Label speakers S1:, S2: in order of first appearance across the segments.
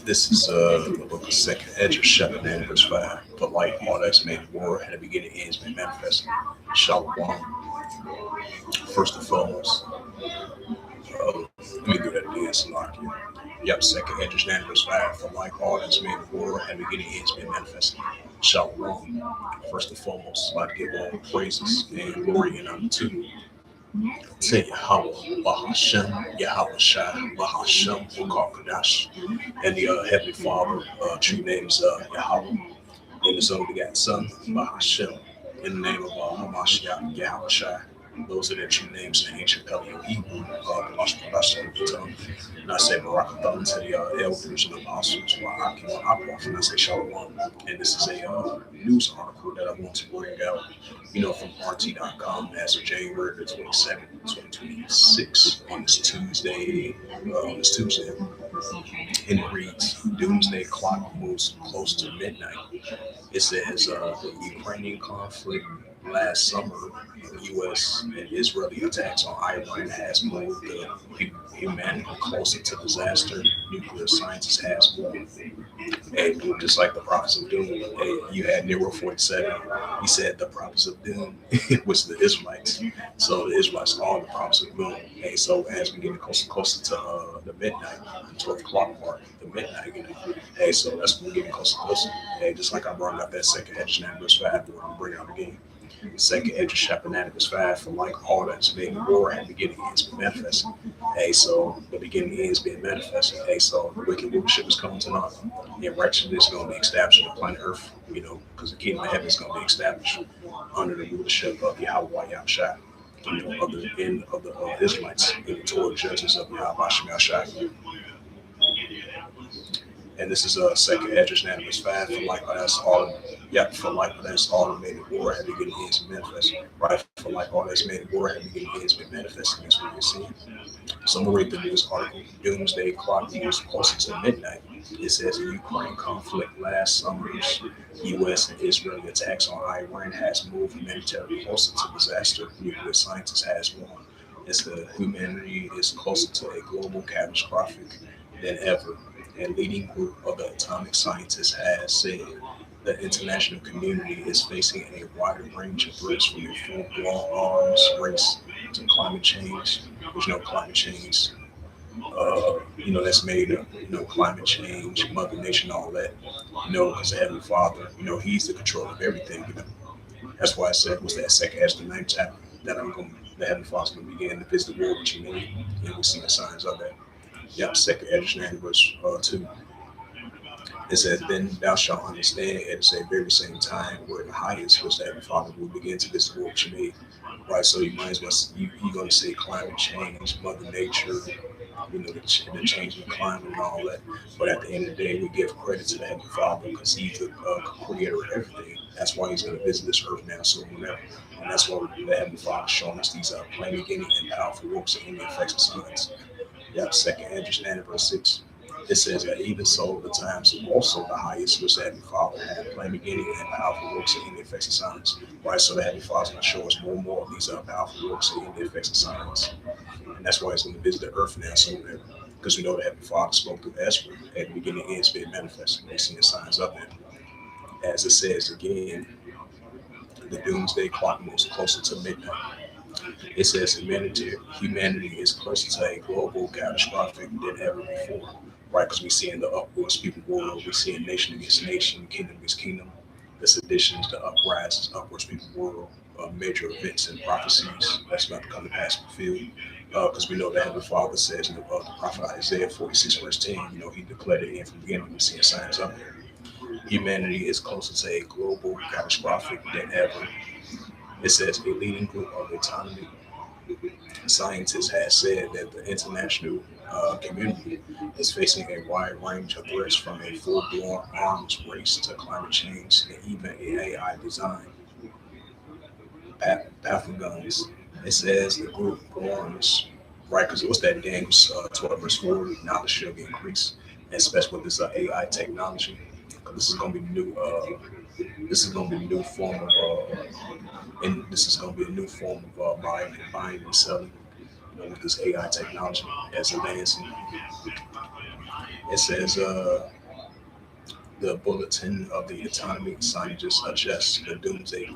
S1: This is the book of Second Edge, chapter 9, verse 5. For light, all that's made the war, had a beginning, ends, been manifested. Shalom. First and foremost, let me do that again, Salakia. Yep, Second Edge, 9, verse 5. For like all that's made the war, had a beginning, ends, been manifested. Shalom. First and foremost, I'd give all praises and glory and honor to Yahweh, Bahashem, Yahweh Shai, Bahashem, Wakakadash, and the Heavenly Father, true names Yahweh, and His only begotten Son, Bahashem, in the name of Hamashiach, Yahweh Shai. Those are their true names in the ancient Paleo Hebrew, and I say Barakathon to the elders and apostles, Wa'akim Wa'akwaf, and I say Shalom. And this is a news article that I want to bring out, from RT.com as of January the 27th, 2026, on this Tuesday. And it reads, Doomsday clock moves close to midnight. It says the Ukrainian conflict last summer, U.S. and Israeli attacks on Iran has moved humanity closer to disaster. Nuclear scientists has moved. And just like the prophets of doom, you had Nero 47. He said the prophets of doom was the Israelites. So the Israelites are the prophets of doom. Hey, so as we get closer to the midnight, the 12 o'clock mark, the midnight, hey, so that's when we're getting closer. Hey, just like I brought up that second Edge 9 verse 5, we're going to bring it out again. Second Edge chapter 9 verse 5, for like all that's made the war and beginning ends been manifested. Hey, so the beginning ends being manifested. Hey, so the wicked rulership is coming to naught. And righteousness is going to be established on the planet Earth, because the kingdom of heaven is going to be established under the rulership of Yahweh Yahushua, of the Israelites, the Torah judges of Yahweh Yahushua. And this is second Edge 9 verse 5, for like that's all. Yeah, for like that's all that made the war had beginning ends been manifested. Right, for like all that's made the war had beginning ends been manifested. That's what you're seeing. So I'm gonna read the news article. Doomsday clock moves closer to midnight. It says the Ukraine conflict last summer's U.S. and Israeli attacks on Iran has moved humanitarian closer to disaster. Nuclear scientists has won. It's the humanity is closer to a global catastrophic than ever. A leading group of the atomic scientists has said the international community is facing a wider range of threats from a full-blown arms race to climate change. There's no climate change, that's made of, climate change, Mother Nature, all that, because the Heavenly Father, He's the control of everything, That's why I said, was that second Esther 9 chapter that the Heavenly Father's going to begin to visit the world with you, and we see the signs of that. Yep, second Edge 9 verse 2. It says, then thou shalt understand at the very same time where the highest was that the Father will begin to visit the world which you made. Right, so you might as well, you're going to say climate change, Mother Nature, the changing climate and all that. But at the end of the day, we give credit to the Heavenly Father because He's the creator of everything. That's why He's going to visit this earth now, so whenever. And that's why the Heavenly Father is showing us these plain beginning and powerful works and the effects of science. Yeah, second Edge 9 verse 6. It says that even so, the times also the highest which the Heavenly Father had plain beginning and powerful works and the effects of science. Right, so the Heavenly Father is going to show us more and more of these powerful works and the effects of science. And that's why He's going to visit the earth now, so because we know the Heavenly Father spoke through Ezra at the beginning ends being manifested. We're seeing signs of it. As it says again, the doomsday clock moves closer to midnight. It says humanity is closer to a global catastrophic than ever before, right? Because we see in the upwards people world, we see nation against nation, kingdom against kingdom, the seditions, the uprisings, upwards people world, major events and prophecies that's about to come to pass fulfilled. Because we know that Heavenly Father says in the prophet Isaiah 46 verse 10, He declared it in from the beginning. We see signs of it. Humanity is closer to a global catastrophic than ever. It says a leading group of atomic scientists has said that the international community is facing a wide range of threats from a full-blown arms race to climate change and even AI design pathogens. It says the group warns, right, because it was that Daniel 12 verse 4, knowledge shall be increased, especially with this AI technology. This is gonna be new. This is gonna be a new form of and this is gonna be a new form of buying and selling. With this AI technology as advancing. It says the bulletin of the autonomy scientists adjusts the doomsday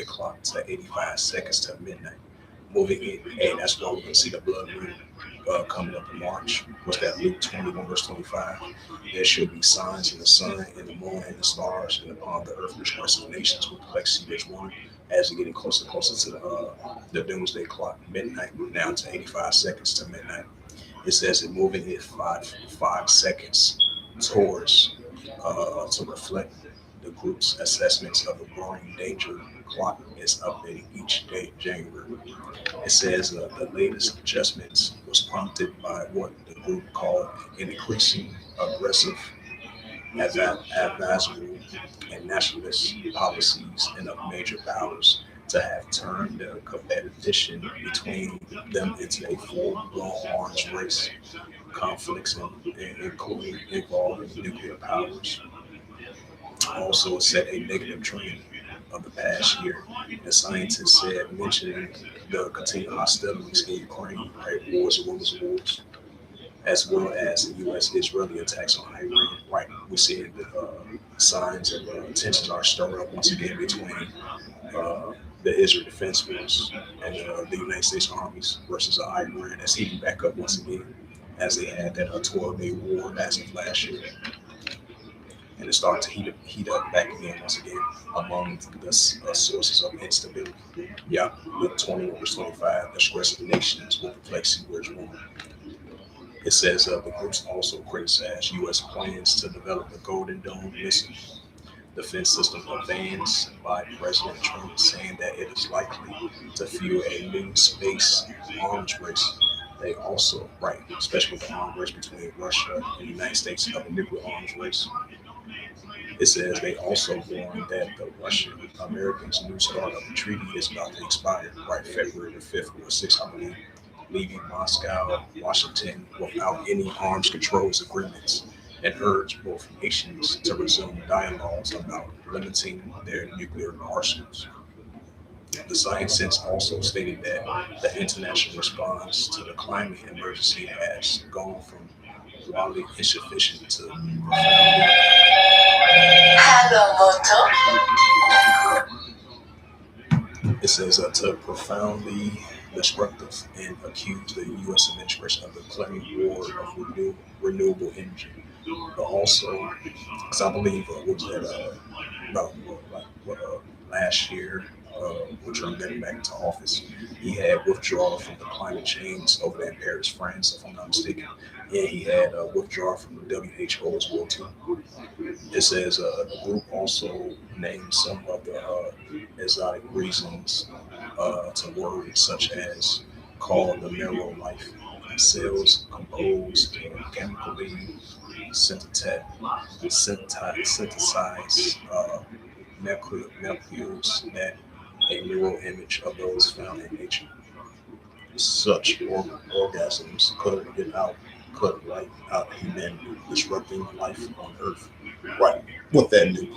S1: clock to 85 seconds to midnight, moving it. And that's why we're gonna see the blood moon coming up in March. What's that? Luke 21 verse 25. There should be signs in the sun, in the moon, and the stars, and upon the earth, which rest of the nations will perplexity which one. As we're getting closer and closer to the doomsday clock, midnight, down to 85 seconds to midnight. It says it moving it five seconds towards to reflect the group's assessments of the growing danger. Clock is updated each day, January. It says the latest adjustments was prompted by what the group called an increasing aggressive advisory and nationalist policies and of major powers to have turned the competition between them into a full-blown arms race. Conflicts including involving nuclear powers also set a negative trend of the past year. The scientists said, mentioning the continued hostilities in Ukraine, right, wars and rumors of wars, as well as the U.S. Israeli attacks on Iran. Right, we're seeing the signs of tensions are stirring up once again between the Israel Defense Force and the United States armies versus Iran. That's heating back up once again as they had that 12-day war as of last year. And it started to heat up back again once again among the sources of instability. Yeah, Luke 20 verse 25, the stress of the nations will perplex you where's one. It says the groups also criticized U.S. plans to develop the Golden Dome missile defense system advanced by President Trump, saying that it is likely to fuel a new space arms race. They also, right, especially with the arms race between Russia and the United States, of a nuclear arms race. It says they also warned that the Russian Americans' new start of the treaty is about to expire, right, February the 5th or 6th, I believe, leaving Moscow, Washington without any arms controls agreements, and urged both nations to resume dialogues about limiting their nuclear arsenals. The scientists also stated that the international response to the climate emergency has gone from broadly insufficient to profoundly. Hello, It says to profoundly destructive and accused the U.S. administration of declaring war of renewable energy. But also, because I believe what was that about last year, when Trump getting back into office, he had withdrawal from the climate change over there in Paris, France, if I'm not mistaken. And he had withdrawal from the WHO as well too. It says the group also named some of the exotic reasons to worry, such as called the narrow life cells composed chemically synthesize molecules that a neural image of those found in nature. Such organisms could wipe out humanity, disrupting life on Earth. Right. With that new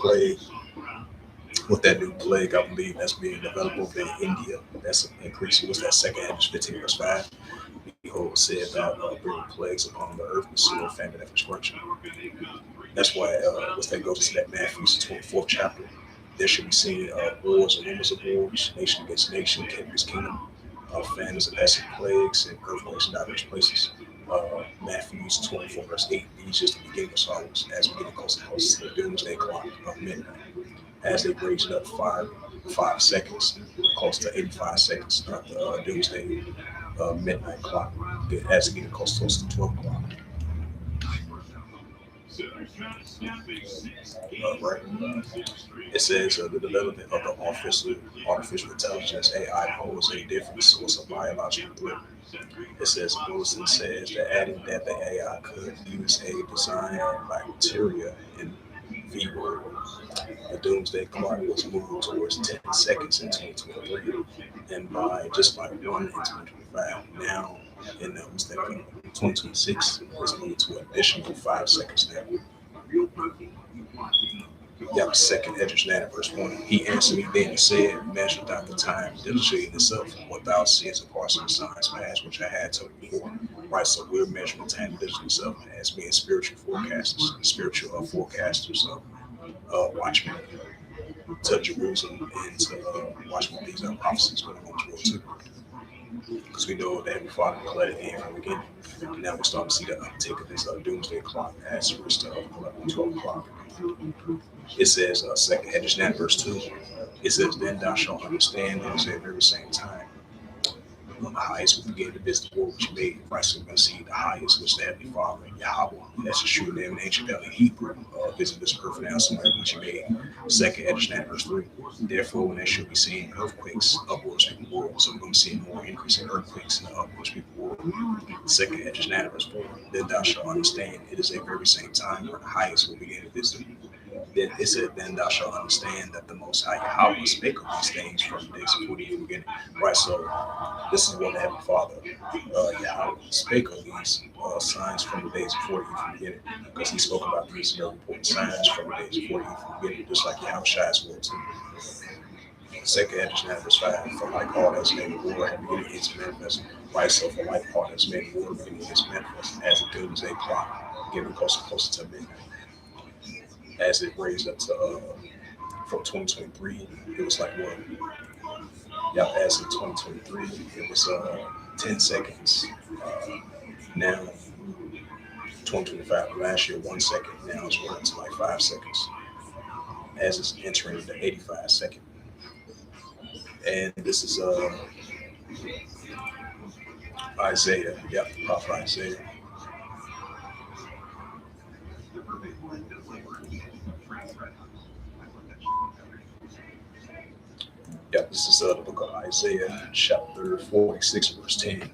S1: plague, I believe that's being developed over in India. That's increasing. What's that second Address 15 verse 5? Behold said about bringing plagues upon the earth with sword, famine, and destruction. That's why what's that goes to that Matthew's 24th chapter. There should be seen wars and rumors of wars, nation against nation, kingdom against kingdom, famines and pestilent plagues, and earthquakes in diverse places. Matthew's 24 verse 8, these just the beginning of sorrows as we get closer and closer to the doomsday clock of midnight. As they raised up five seconds, close to 85 seconds of the doomsday midnight clock, as we get close to 12 o'clock. Right. It says the development of the artificial intelligence AI poses a different source of biological threat. It says Wilson says that adding that the AI could use a design bacteria in vivo. The doomsday clock was moved towards 10 seconds in 2023, and by one in 2025. Now in the 2026, it's moved to an additional 5 seconds now. Yeah, second Edges 9 verse 1. He answered me then and said, measure thou the time diligently in itself, what thou seest across the signs past, which I had told you before. Right, so we're measuring time diligently itself as being spiritual forecasters, spiritual forecasters of watchmen to Jerusalem and to watchmen these prophecies going on to World 2. Because we know that Heavenly Father declared it in from the beginning. And now we're starting to see the uptick of this Doomsday clock as it reaches to 12 o'clock. It says, second Hedges 9 verse 2, it says, then thou shalt understand that it's at the very same time. On the highest we begin to visit the world which you made. Right, so we're going to see the highest, which the Heavenly Father, Yahweh, that's the true name in ancient Valley Hebrew, visit this earth now somewhere which you made. Second Hedges 9 verse 3. Therefore, when there should be seen earthquakes, upwards people world. So we're going to see more increase in earthquakes in the upwards people world. Second Hedges 9 verse 4. Then thou shalt understand it is a very same time where the highest will begin to visit. Then it said, then thou shalt understand that the Most High Yahweh spake of these things from the days before the beginning. Right, so this is what the Heavenly Father, Yahweh, spake of these signs from the days before the beginning, because he spoke about these very important signs from the days before the beginning, just like Yahweh Shai's will too. Second Edges 9 verse 5, for like all that's made in war and beginning is manifest. Right, so for like all that's made in war and beginning is manifest, as the doomsday clock, getting closer and closer to midnight. As it raised up to from 2023, it was like what? Yeah, as in 2023, it was 10 seconds. Now, 2025, last year, 1 second. Now it's running to like 5 seconds. As it's entering the 85 second. And this is Isaiah. Yep, Prophet Isaiah. Yep, this is the book of Isaiah, chapter 46, verse 10.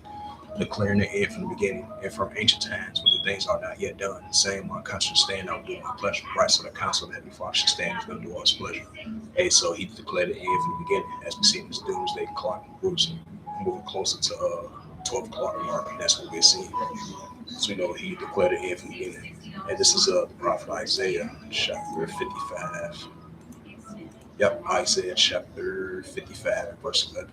S1: Declaring the end from the beginning and from ancient times when the things are not yet done. Saying my counsel stand out doing my pleasure. Right, so the counsel that Heavenly Father should stand is going to do all his pleasure. Hey, so he declared the end from the beginning, as we see in this doomsday clock moving closer to 12 o'clock mark, and that's what we're seeing. So we know he declared the end from the beginning. And this is the prophet Isaiah, chapter 55. Yep, Isaiah chapter 55, verse 11.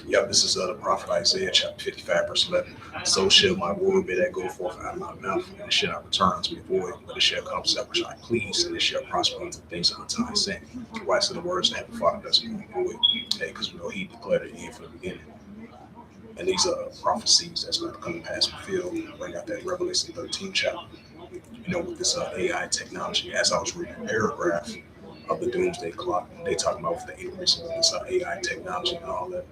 S1: Yep, this is the prophet Isaiah chapter 55, verse 11. So shall my word be that go forth out of my mouth, and it shall not return unto me void, but it shall accomplish that which I please, and it shall prosper unto the things unto I sent. Right, so the words that the Father doesn't go void, because we know he declared it in from the beginning. And these are prophecies that's going to come to pass fulfilled. Bring out that Revelation 13 chapter. You know, with this AI technology, as I was reading a paragraph of the Doomsday Clock, they talking about with the increase of this AI technology and all that.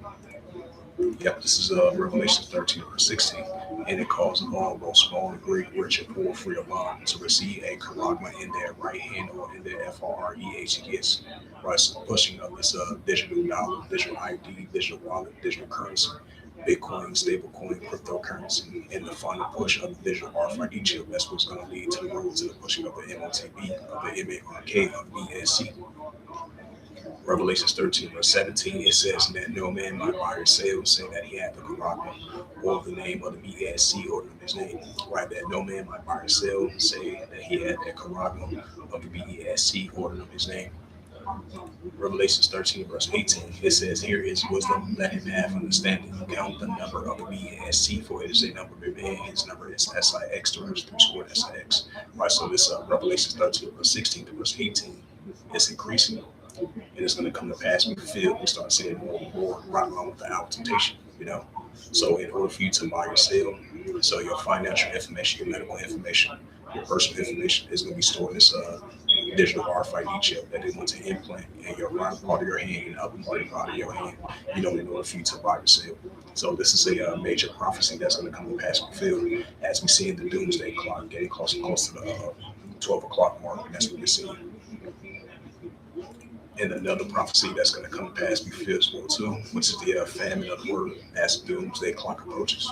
S1: Yep, this is Revelation 13 verse 16, and it calls all, both small and great, rich and poor, free alone, to receive a charagma in their right hand or in their FREHTS. Right, so pushing up this digital dollar, digital ID, digital wallet, digital currency, Bitcoin, stablecoin, cryptocurrency, and the final push of the digital RFID chip. That's what's going to lead to the road to the pushing of the MOTB, of the MARK, of BSC. Revelations 13 verse 17, it says that no man might buy or sell, saying that he had the charagma or the name of the BSC or his name. Right, that no man might buy or sell, say that he had that charagma of the BSC or his name. Revelations 13 verse 18, it says, here is wisdom, let him have understanding. Count the number of the BSC, for it is a number of man. His number is SIX, 3 SIX. Right, so this Revelations 13 verse 16 to verse 18 is increasing. And it's going to come to pass. We feel we start seeing more and more right along with the hour temptation, you know. So in order for you to buy or sell, so your financial information, your medical information, your personal information is going to be stored in this digital RFID chip that they want to implant in your right part of your hand and upper part of your hand, you know, in order for you to buy or sell. So this is a major prophecy that's going to come to pass fulfilled as we see in the Doomsday Clock getting closer and closer to the 12 o'clock mark. And that's what we're seeing. And another prophecy that's going to come to pass fulfilled as well too, which is the famine of the word as the Doomsday Clock approaches.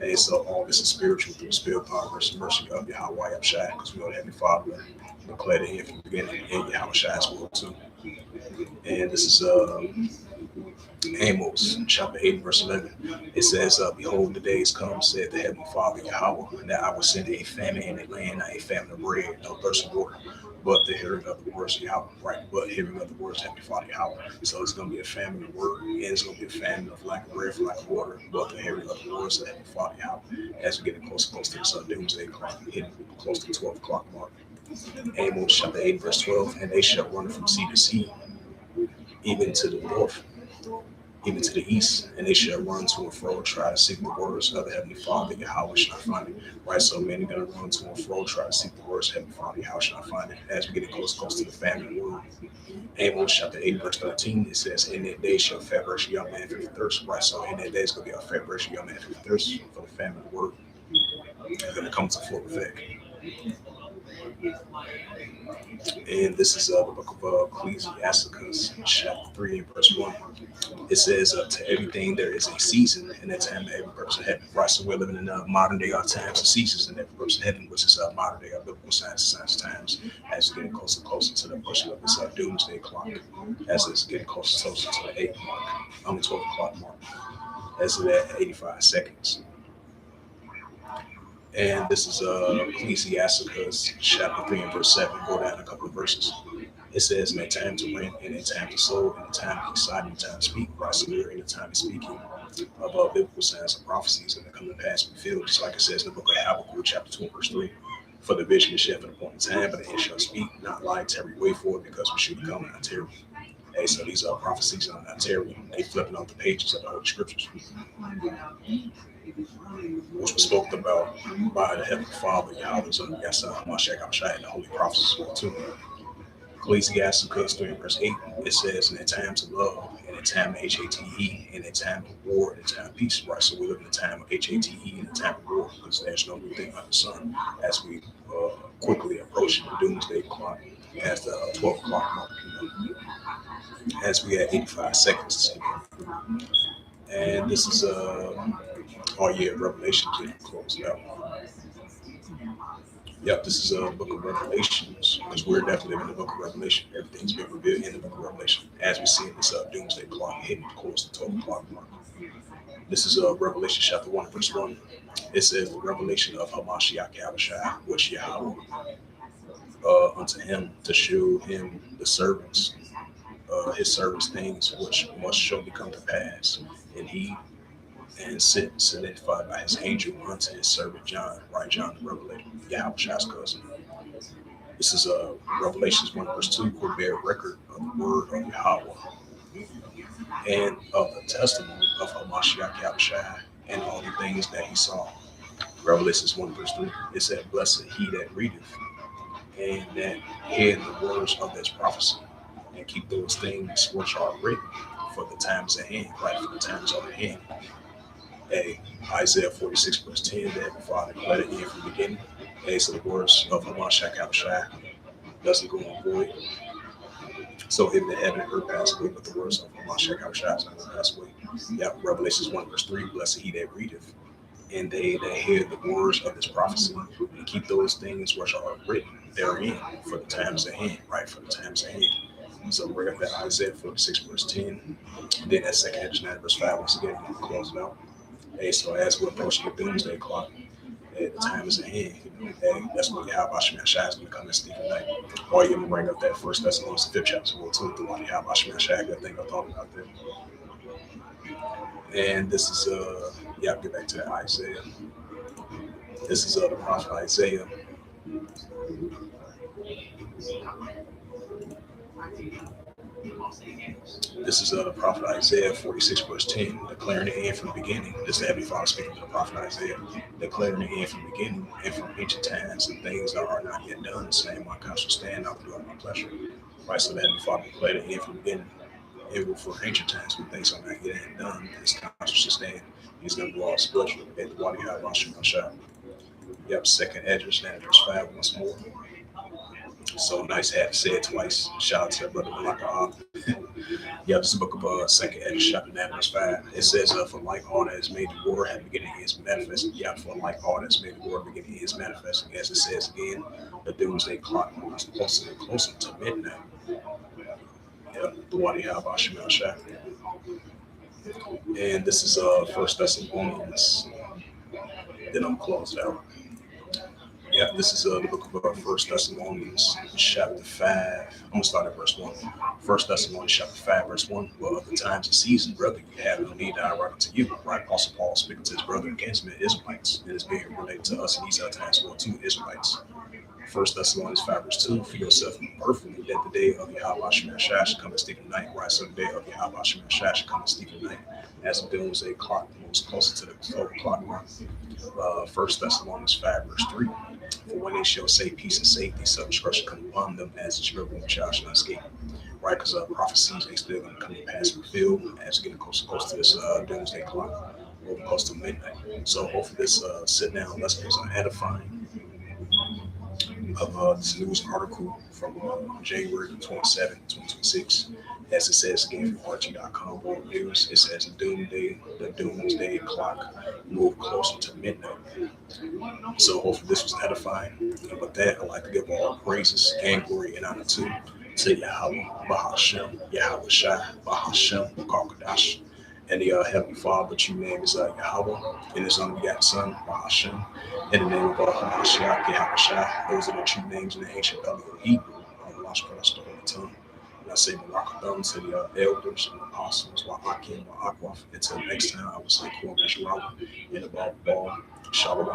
S1: And so all this is spiritual through the spirit, power, versus mercy of Yahweh Abshai, because we know that Heavenly Father declared it from the beginning, and Yahweh Shai's will too. And this is Amos chapter 8, verse 11. It says, Behold, the days come, said the Heavenly Father Yahweh, that I will send a famine in the land, not a famine of bread, no thirst of water, but the hearing of the words of Yahweh, right? But hearing of the words of Heavenly Father Yahweh. So it's going to be a famine of word, and it's going to be a famine of lack of bread for lack of water, but the hearing of the words of Heavenly Father Yahweh. As we get close to the doomsday clock, hitting close to the 12 o'clock mark. Amos chapter 8, verse 12, and they shall run from sea to sea, even to the north, even to the east, and they shall run to and fro, try to seek the words of the Heavenly Father, Yahweh shall not find it. Right, so many are going to run to and fro, try to seek the words of Heavenly Father, Yahweh shall not find it. As we get close to the famine word. Amos chapter 8, verse 13, it says, In that day shall feverish young man for thirst. Right, so in that day it's going to be a feverish young man for thirst for the famine word. It's going to come to full effect. And this is the book of Ecclesiasticus, chapter 3, verse 1. It says, to everything there is a season and a time to every purpose of heaven. Right, so we're living in modern day times of seasons and every purpose of heaven, which is modern day biblical science times, as we're getting closer and closer to the pushing of this doomsday clock, as it's getting closer and closer to the 8 mark, 12 o'clock mark, as it at 85 seconds. And this is Ecclesiasticus chapter 3 and verse 7. Go down a couple of verses. It says, in a time to rent, and a time to sow, and a time to decide, and a time to speak. Right, so we're in a time of speaking about biblical signs and prophecies that come to pass and fulfilled. Just like it says in the book of Habakkuk, chapter 2, verse 3. For the vision is yet for the appointed time, but the end shall speak, not lie, tarry, wait for it, because we should become not tarry. Hey, so these are prophecies on not tarry. They flipping off the pages of the Holy Scriptures, which was spoken about by the Heavenly Father, Yahweh, Son, Son, Mashiach, and the Holy Prophets as well, too. Ecclesiasticus 3 verse 8, it says, in a time to love, in a time of HATE, in a time of war, in a time of peace. Right, so we live in a time of HATE, in a time of war, because there's no new thing under the sun, as we quickly approach the doomsday clock, as the 12 o'clock mark, as we had 85 seconds. And this is Revelation getting closed out. Yep, this is a book of Revelations, because we're definitely in the book of Revelation. Everything's been revealed in the book of Revelation, as we see in this doomsday clock hitting close to 12 o'clock mark. This is Revelation chapter 1, verse 1. It says, the revelation of Hamashiach Yahushua, which Yahweh unto him to show him the servants, his servants things which must surely come to pass. And solidified by his angel unto his servant John, right? John the Revelator, Yahushua's cousin. This is Revelations 1 verse 2, who bear record of the word of Yahweh and of the testimony of Hamashiach Yahushua and all the things that he saw. Revelations 1 verse 3, it said, blessed he that readeth and that hear the words of this prophecy and keep those things which are written, for the times at hand, right? For the times are at hand. Isaiah 46 verse 10, that the Father declared it in from the beginning. So the words of Hamashiach Yahushua doesn't go on void. So if the heaven and earth pass away, but the words of Hamashiach Yahushua is not going to pass away. Yeah, Revelations 1 verse 3, blessed he that readeth, and they that hear the words of this prophecy, and keep those things which are written therein, for the times at hand, right? For the times at hand. So we're at that Isaiah 46 verse 10. And then that second Edge 9 verse 5, once again, we'll close it out. So as we're approaching the doomsday clock, the time is at hand. That's when Yahweh Shai is going to come and sleep at night. Or you can bring up that First Thessalonians 5th chapter 2, the one Yahweh Shai, that thing I thought about there. And this is I'll get back to that Isaiah. This is the prophet Isaiah. This is the prophet Isaiah 46 verse 10, declaring the end from the beginning. This is the Heavenly Father speaking to the prophet Isaiah, declaring the end from the beginning and from ancient times, and things that are not yet done, saying, my counsel stand, I will do it my pleasure. Right, so the Heavenly Father declared the end from the beginning. It will for ancient times when things are not yet done, his counsel should stand. He's going to do all his pleasure at the water Yahweh Shai. Yep, second Edge 9 verse 5 once more. So nice to have to say it twice. Shout out to brother Malaka. Yeah, this is the book of second Edge chapter 9 verse 5. It says, for like all that is made the war at the beginning is manifest. Yeah, for like all that is made the war at the beginning is manifest. As it says again, the doomsday clock was closer and closer to midnight. Yeah, the Wadi Habashim Shah. And this is First Thessalonians. Then I'm closed out. Yeah, this is the book of First Thessalonians, chapter 5. I'm gonna start at verse 1. First Thessalonians chapter 5, verse 1. Well, of the times and seasons, brother, you have no need that I write unto you. Right? Apostle Paul speaking to his brother and kinsmen Israelites, and it's being related to us in these times well too, Israelites. First Thessalonians 5 verse 2, for yourself perfectly that the day of Yahweh Shemashah should come as thief in the night. Right, so the day of Yahweh Shemashah should come as thief in the night. As the doomsday clock moves closer to the 12 o'clock mark. First Thessalonians 5 verse 3, for when they shall say peace and safety, sudden destruction come upon them as the children of child shall not escape. Right, because prophecies they still going to come to pass and fulfill as we get close to this doomsday clock, or close to midnight. So hopefully this sit down lessons are edifying of this news article from January 27, 2026. As it says again from RT.com World News, it says the doomsday clock moved closer to midnight. So hopefully this was edifying. And with that, I'd like to give all praises and glory and honor to Yahweh, Bahashem, Yahweh Shai, Bahashem, Kakadash. And the Heavenly Father, but your name is Yahweh, and His only begotten Son, Bahashem. In the name of Hamashiach, Yahweh Shai, those are the true names in the ancient Paleo Hebrew, Lash Christ, the Holy Tongue. And I say Barakadam to the elders and apostles, Wa'akim, Wa'akwaf. Until next time, I will say Kwam Yahweh, and above all, Shalom.